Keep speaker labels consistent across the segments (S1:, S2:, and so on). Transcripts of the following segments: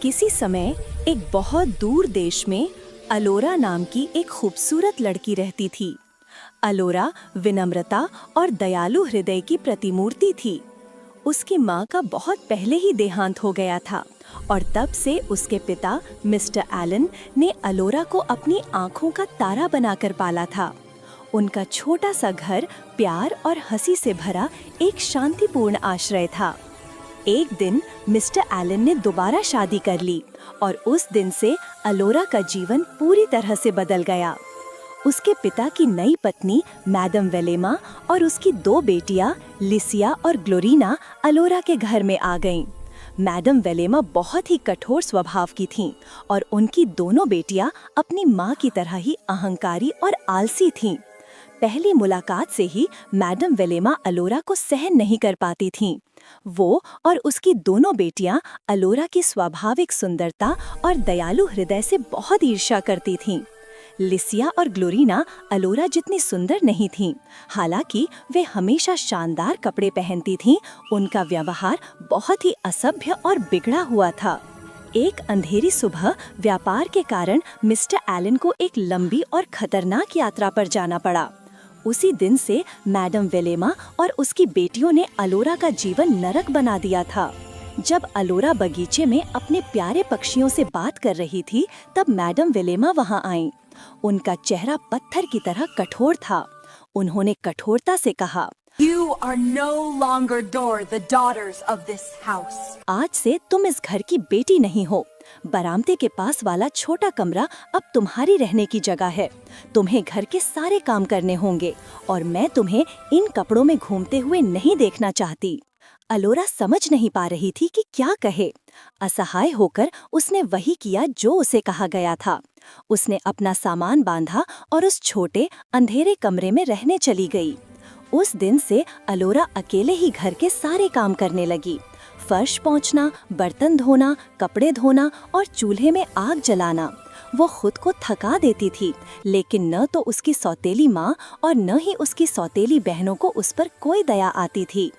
S1: किसी समय एक बहुत दूर देश में अलोरा नाम की एक खूबसूरत लड़की रहती थी। अलोरा विनम्रता और दयालु हृदय की प्रतिमूर्ति थी। उसकी माँ का बहुत पहले ही देहांत हो गया था और तब से उसके पिता मिस्टर एलन ने अलोरा को अपनी आँखों का तारा बनाकर पाला था। उनका छोटा सा घर प्यार और हंसी से भरा एक शांतिपूर्ण आश्रय था। एक दिन मिस्टर एलन ने दोबारा शादी कर ली और उस दिन से अलोरा का जीवन पूरी तरह से बदल गया। उसके पिता की नई पत्नी मैडम वेलेमा और उसकी दो बेटियां लिसिया और ग्लोरीना अलोरा के घर में आ गईं। मैडम वेलेमा बहुत ही कठोर स्वभाव की थीं और उनकी दोनों बेटियां अपनी मां की तरह ही अहंकारी और आलसी थीं। पहली मुलाकात से ही मैडम वेलेमा अलोरा को सहन नहीं कर पाती थीं। वो और उसकी दोनों बेटियां अलोरा की स्वाभाविक सुंदरता और दयालु हृदय से बहुत ईर्ष्या करती थीं। लिसिया और ग्लोरीना अलोरा जितनी सुंदर नहीं थीं, हालांकि वे हमेशा शानदार कपड़े पहनती थीं। उनका व्यवहार बहुत ही असभ्य और बिगड़ा हुआ था। एक अंधेरी सुबह व्यापार के कारण मिस्टर एलन को एक लंबी और खतरनाक यात्रा पर जाना पड़ा। उसी दिन से मैडम वेलेमा और उसकी बेटियों ने अलोरा का जीवन नरक बना दिया था। जब अलोरा बगीचे में अपने प्यारे पक्षियों से बात कर रही थी, तब मैडम वेलेमा वहां आईं। उनका चेहरा पत्थर की तरह कठोर था। उन्होंने कठोरता से कहा,
S2: You are no longer the daughters of this house.
S1: आज से तुम इस घर की बेटी नहीं हो। बरामदे के पास वाला छोटा कमरा अब तुम्हारी रहने की जगह है। तुम्हें घर के सारे काम करने होंगे और मैं तुम्हें इन कपड़ों में घूमते हुए नहीं देखना चाहती। अलोरा समझ नहीं पा रही थी कि क्या कहे। असहाय होकर उसने वही किया जो उसे कहा गया था। उसने अपना सामान बांधा और उस छोटे अंधेरे कमरे में रहने चली गई। उस दिन से अलोरा अकेले ही घर के सारे काम करने लगी। फर्श पोंछना, बर्तन धोना, कपड़े धोना और चूल्हे में आग जलाना। वो खुद को थका देती थी, लेकिन न तो उसकी सौतेली माँ और न ही उसकी सौतेली बहनों को उस पर कोई दया आती थी।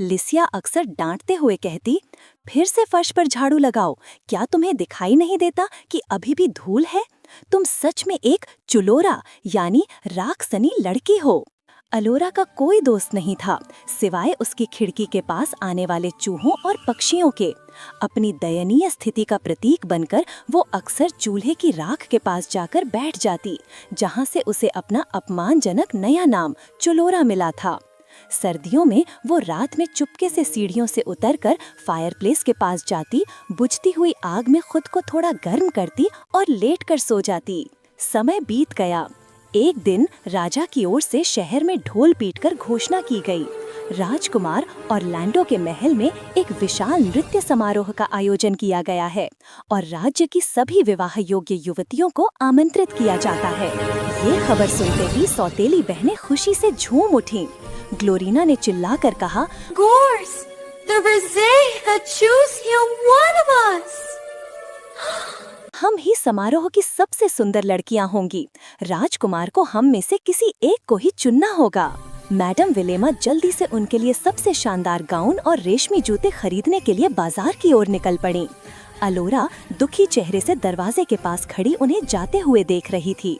S1: लिसिया अक्सर डांटते हुए कहती, फिर से फर्श पर झाड़ू लगाओ। क्या तुम्हें दिखाई नहीं देता कि अभी भी धूल है? तुम सच में एक चुलोरा यानी राक्षसनी लड़की हो। अलोरा का कोई दोस्त नहीं था सिवाय उसकी खिड़की के पास आने वाले चूहों और पक्षियों के। अपनी दयनीय स्थिति का प्रतीक बनकर वो अक्सर चूल्हे की राख के पास जाकर बैठ जाती, जहां से उसे अपना अपमानजनक नया नाम चुलोरा मिला था। सर्दियों में वो रात में चुपके से सीढ़ियों से उतरकर फायरप्लेस के पास जाती, बुझती हुई आग में खुद को थोड़ा गर्म करती और लेटकर सो जाती। समय बीत गया। एक दिन राजा की ओर से शहर में ढोल पीटकर घोषणा की गई। राजकुमार ऑरलैंडो के महल में एक विशाल नृत्य समारोह का आयोजन किया गया है और राज्य की सभी विवाह योग्य युवतियों को आमंत्रित किया जाता है। ये खबर सुनते ही सौतेली बहनें खुशी से झूम उठीं। ग्लोरीना ने चिल्लाकर कहा,
S2: Gors, the Rosé had choose you one of us.
S1: हम ही समारोह की सबसे सुंदर लड़कियां होंगी। राजकुमार को हम में से किसी एक को ही चुनना होगा। मैडम विलेमा जल्दी से उनके लिए सबसे शानदार गाउन और रेशमी जूते खरीदने के लिए बाजार की ओर निकल पड़ी। अलोरा दुखी चेहरे से दरवाजे के पास खड़ी उन्हें जाते हुए देख रही थी।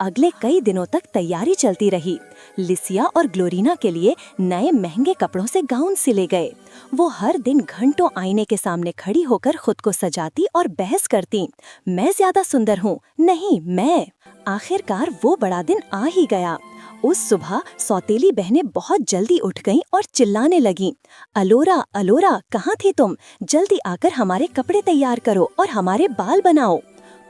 S1: अगले कई दिनों तक तैयारी चलती रही। लिसिया और ग्लोरीना के लिए नए महंगे कपड़ों से गाउन सिले गए। वो हर दिन घंटों आईने के सामने खड़ी होकर खुद को सजाती और बहस करती, मैं ज्यादा सुंदर हूँ, नहीं मैं। आखिरकार वो बड़ा दिन आ ही गया। उस सुबह सौतेली बहनें बहुत जल्दी उठ गईं और चिल्लाने लगीं, अलोरा अलोरा, कहाँ थी तुम? जल्दी आकर हमारे कपड़े तैयार करो और हमारे बाल बनाओ।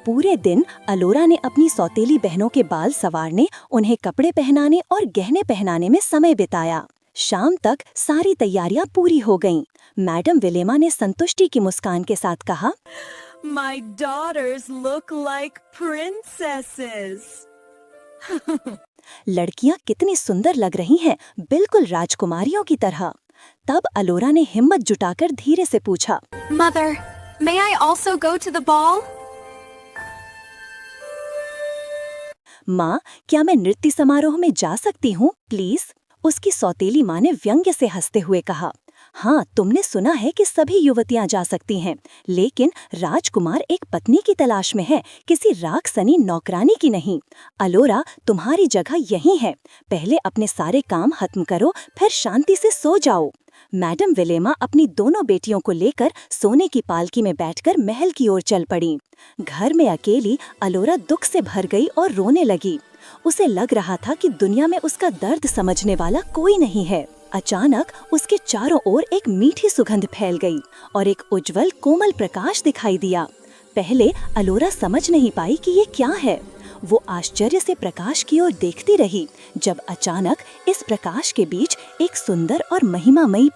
S1: पूरे दिन अलोरा ने अपनी सौतेली बहनों के बाल संवारने, उन्हें कपड़े पहनाने और गहने पहनाने में समय बिताया। शाम तक सारी तैयारियां पूरी हो गईं। मैडम विलेमा ने संतुष्टि की मुस्कान के साथ कहा,
S2: My daughters look like princesses.
S1: लड़कियां कितनी सुंदर लग रही हैं, बिल्कुल राजकुमारियों की तरह। तब अलोरा ने हिम्मत जुटाकर धीरे से पूछा,
S2: Mother, may I also go to the ball?
S1: माँ, क्या मैं नृत्य समारोह में जा सकती हूँ प्लीज? उसकी सौतेली माँ ने व्यंग्य से हंसते हुए कहा, हाँ, तुमने सुना है कि सभी युवतियां जा सकती हैं, लेकिन राजकुमार एक पत्नी की तलाश में है, किसी राक्षसनी नौकरानी की नहीं। अलोरा, तुम्हारी जगह यहीं है। पहले अपने सारे काम खत्म करो, फिर शांति से सो जाओ। मैडम विलेमा अपनी दोनों बेटियों को लेकर सोने की पालकी में बैठकर महल की ओर चल पड़ी। घर में अकेली अलोरा दुख से भर गई और रोने लगी। उसे लग रहा था कि दुनिया में उसका दर्द समझने वाला कोई नहीं है। अचानक उसके चारों ओर एक मीठी सुगंध फैल गई और एक उज्जवल कोमल प्रकाश दिखाई दिया। पहले अलोरा समझ नहीं पाई कि ये क्या है। वो आश्चर्य से प्रकाश की ओर देखती रही, जब अचानक इस प्रकाश के बीच एक सुंदर और महिमामयी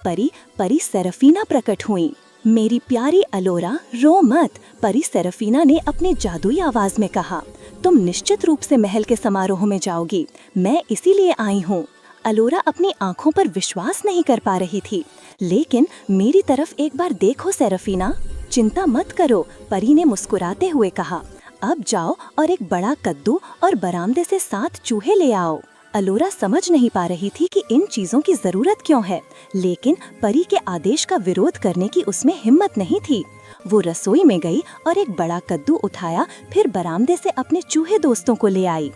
S1: परी सेराफीना प्रकट हुई। मेरी प्यारी अलोरा, रो मत, परी सेराफीना ने अपनी जादुई आवाज में कहा। तुम निश्चित रूप से महल के समारोह में जाओगी, मैं इसीलिए आई हूँ। अलोरा अपनी आंखों पर विश्वास नहीं कर पा रही थी। लेकिन मेरी तरफ एक बार देखो सेराफीना। चिंता मत करो, परी ने मुस्कुराते हुए कहा। अब जाओ और एक बड़ा कद्दू और बरामदे से 7 चूहे ले आओ। अलोरा समझ नहीं पा रही थी कि इन चीजों की जरूरत क्यों है, लेकिन परी के आदेश का विरोध करने की उसमें हिम्मत नहीं थी। वो रसोई में गई और एक बड़ा कद्दू उठाया, फिर बरामदे से अपने चूहे दोस्तों को ले आई।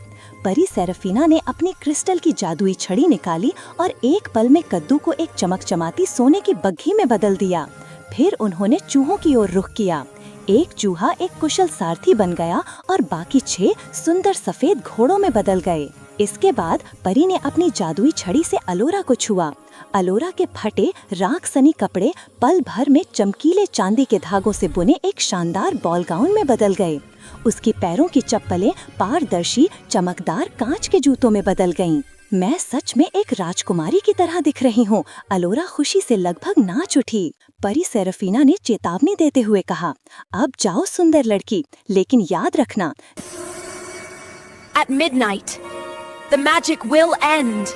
S1: परी सेराफीना ने अपनी क्रिस्टल की जादुई छड़ी निकाली और एक पल में कद्दू को एक चमकचमाती सोने की बग्घी में बदल दिया। फिर उन्होंने चूहों की ओर रुख किया। एक चूहा एक कुशल सारथी बन गया और बाकी 6 सुंदर सफेद घोड़ों में बदल गए। इसके बाद परी ने अपनी जादुई छड़ी से अलोरा को छुआ। अलोरा के फटे राखसनी कपड़े पल भर में चमकीले चांदी के धागों से बुने एक शानदार बॉल गाउन में बदल गए। उसके पैरों की चप्पलें पारदर्शी चमकदार कांच के जूतों में बदल गईं। मैं सच में एक राजकुमारी की तरह दिख रही हूँ, अलोरा खुशी से लगभग नाच उठी। परी सेराफीना ने चेतावनी देते हुए कहा, अब जाओ सुंदर लड़की, लेकिन याद रखना,
S2: At midnight, the magic will end.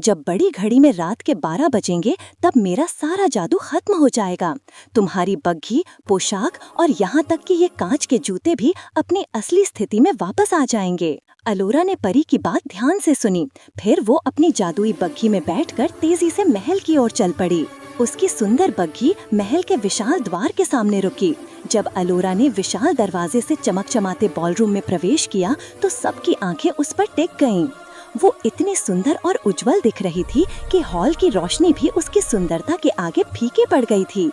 S1: जब बड़ी घड़ी में रात के 12 बजेंगे तब मेरा सारा जादू खत्म हो जाएगा। तुम्हारी बग्घी, पोशाक और यहाँ तक कि ये कांच के जूते भी अपनी असली स्थिति में वापस आ जाएंगे। अलोरा ने परी की बात ध्यान से सुनी। फिर वो अपनी जादुई बग्घी में बैठकर तेजी से महल की ओर चल पड़ी। उसकी सुंदर बग्घी महल के विशाल द्वार के सामने रुकी। जब अलोरा ने विशाल दरवाजे से चमकचमाते बॉलरूम में प्रवेश किया तो सबकी आंखें उस पर टिक गईं। वो इतनी सुंदर और उज्जवल दिख रही थी कि हॉल की रोशनी भी उसकी सुंदरता के आगे फीकी पड़ गई थी।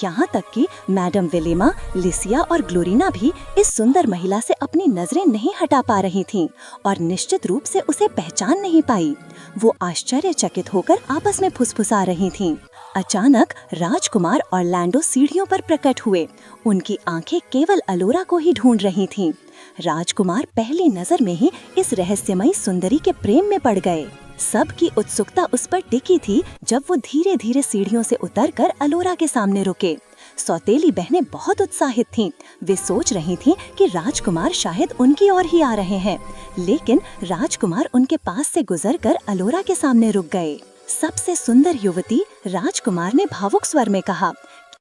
S1: यहाँ तक कि मैडम विलेमा, लिसिया और ग्लोरीना भी इस सुंदर महिला से अपनी नजरें नहीं हटा पा रही थीं और निश्चित रूप से उसे पहचान नहीं पाई। वो आश्चर्यचकित होकर आपस में फुसफुसा रही थीं। अचानक राजकुमार ऑरलैंडो सीढ़ियों पर प्रकट हुए। उनकी आंखें केवल अलोरा को ही ढूंढ रही थीं। राजकुमार पहली नजर में ही इस रहस्यमयी सुंदरी के प्रेम में पड़ गए। सबकी उत्सुकता उस पर टिकी थी जब वो धीरे धीरे सीढ़ियों से उतरकर अलोरा के सामने रुके। सौतेली बहनें बहुत उत्साहित थीं। वे सोच रही थीं कि राजकुमार शायद उनकी ओर ही आ रहे हैं, लेकिन राजकुमार उनके पास से गुजरकर अलोरा के सामने रुक गए। सबसे सुंदर युवती, राजकुमार ने भावुक स्वर में कहा,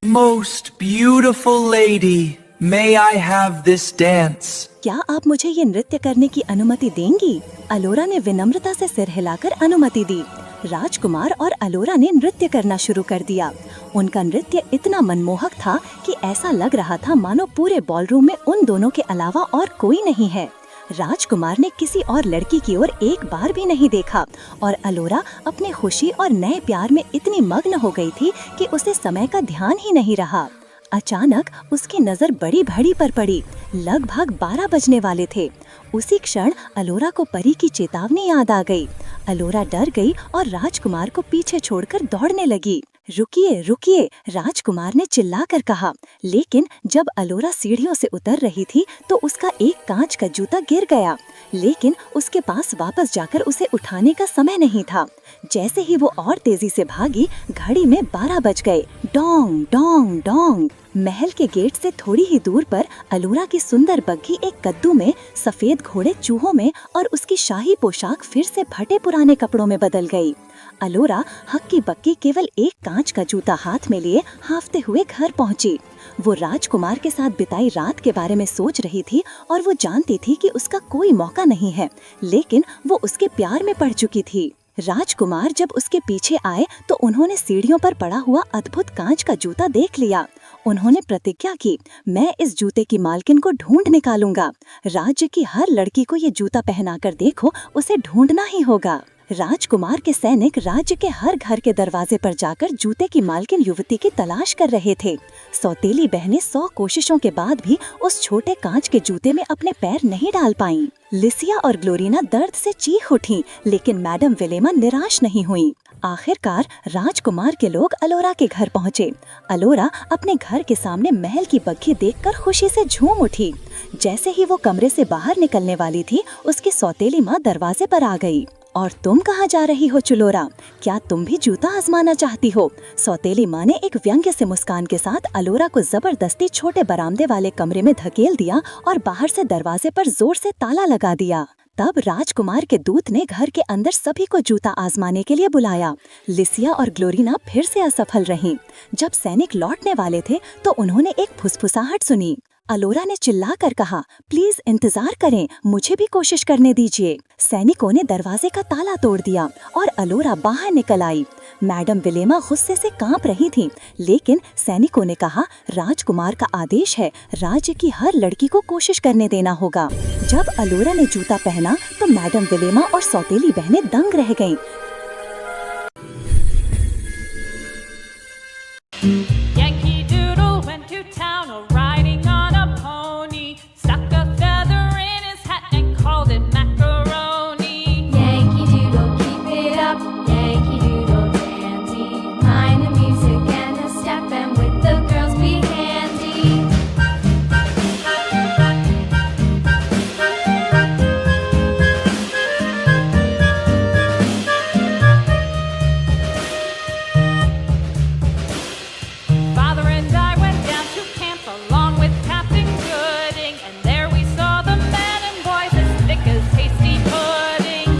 S3: Most beautiful lady, may I have this dance?
S1: क्या आप मुझे ये नृत्य करने की अनुमति देंगी? अलोरा ने विनम्रता से सिर हिलाकर अनुमति दी। राजकुमार और अलोरा ने नृत्य करना शुरू कर दिया। उनका नृत्य इतना मनमोहक था कि ऐसा लग रहा था मानो पूरे बॉलरूम में उन दोनों के अलावा और कोई नहीं है। राजकुमार ने किसी और लड़की की ओर एक बार भी नहीं देखा और अलोरा अपने खुशी और नए प्यार में इतनी मग्न हो गई थी कि उसे समय का ध्यान ही नहीं रहा। अचानक उसकी नजर बड़ी घड़ी पर पड़ी। लगभग 12 बजने वाले थे। उसी क्षण अलोरा को परी की चेतावनी याद आ गई। अलोरा डर गई और राजकुमार को पीछे छोड़कर दौड़ने लगी। रुकिए रुकिए, राजकुमार ने चिल्लाकर कहा। लेकिन जब अलोरा सीढ़ियों से उतर रही थी तो उसका एक कांच का जूता गिर गया, लेकिन उसके पास वापस जाकर उसे उठाने का समय नहीं था। जैसे ही वो और तेजी से भागी, घड़ी में 12 बज गए। Dong Dong Dong. महल के गेट से थोड़ी ही दूर पर अलोरा की सुंदर बग्घी एक कद्दू में, सफेद घोड़े चूहों में और उसकी शाही पोशाक फिर से फटे पुराने कपड़ों में बदल गई। अलोरा हक्की बक्की केवल एक कांच का जूता हाथ में लिए हांफते हुए घर पहुंची। वो राजकुमार के साथ बिताई रात के बारे में सोच रही थी और वो जानती थी कि उसका कोई मौका नहीं है, लेकिन वो उसके प्यार में पड़ चुकी थी। राजकुमार जब उसके पीछे आए तो उन्होंने सीढ़ियों पर पड़ा हुआ अद्भुत कांच का जूता देख लिया। उन्होंने प्रतिज्ञा की, मैं इस जूते की मालकिन को ढूंढ निकालूंगा। राज्य की हर लड़की को ये जूता पहनाकर देखो, उसे ढूंढना ही होगा। राजकुमार के सैनिक राज्य के हर घर के दरवाजे पर जाकर जूते की मालकिन युवती की तलाश कर रहे थे। सौतेली बहनें 100 कोशिशों के बाद भी उस छोटे कांच के जूते में अपने पैर नहीं डाल पाईं। लिसिया और ग्लोरीना दर्द से चीख उठीं, लेकिन मैडम विलेमा निराश नहीं हुई। आखिरकार राजकुमार के लोग अलोरा के घर पहुँचे। अलोरा अपने घर के सामने महल की बग्घी देखकर खुशी से झूम उठी। जैसे ही वो कमरे से बाहर निकलने वाली थी, उसकी सौतेली माँ दरवाजे पर आ गई। और तुम कहाँ जा रही हो चुलोरा? क्या तुम भी जूता आजमाना चाहती हो? सौतेली माँ ने एक व्यंग्य से मुस्कान के साथ अलोरा को जबरदस्ती छोटे बरामदे वाले कमरे में धकेल दिया और बाहर से दरवाजे पर जोर से ताला लगा दिया। तब राजकुमार के दूत ने घर के अंदर सभी को जूता आजमाने के लिए बुलाया। लिसिया और ग्लोरीना फिर से असफल रहीं। जब सैनिक लौटने वाले थे तो उन्होंने एक फुसफुसाहट सुनी। अलोरा ने चिल्लाकर कहा, प्लीज इंतजार करें, मुझे भी कोशिश करने दीजिए। सैनिकों ने दरवाजे का ताला तोड़ दिया और अलोरा बाहर निकल आई। मैडम विलेमा गुस्से से कांप रही थीं, लेकिन सैनिकों ने कहा, राजकुमार का आदेश है, राज्य की हर लड़की को कोशिश करने देना होगा। जब अलोरा ने जूता पहना तो मैडम विलेमा और सौतेली बहनें दंग रह गईं।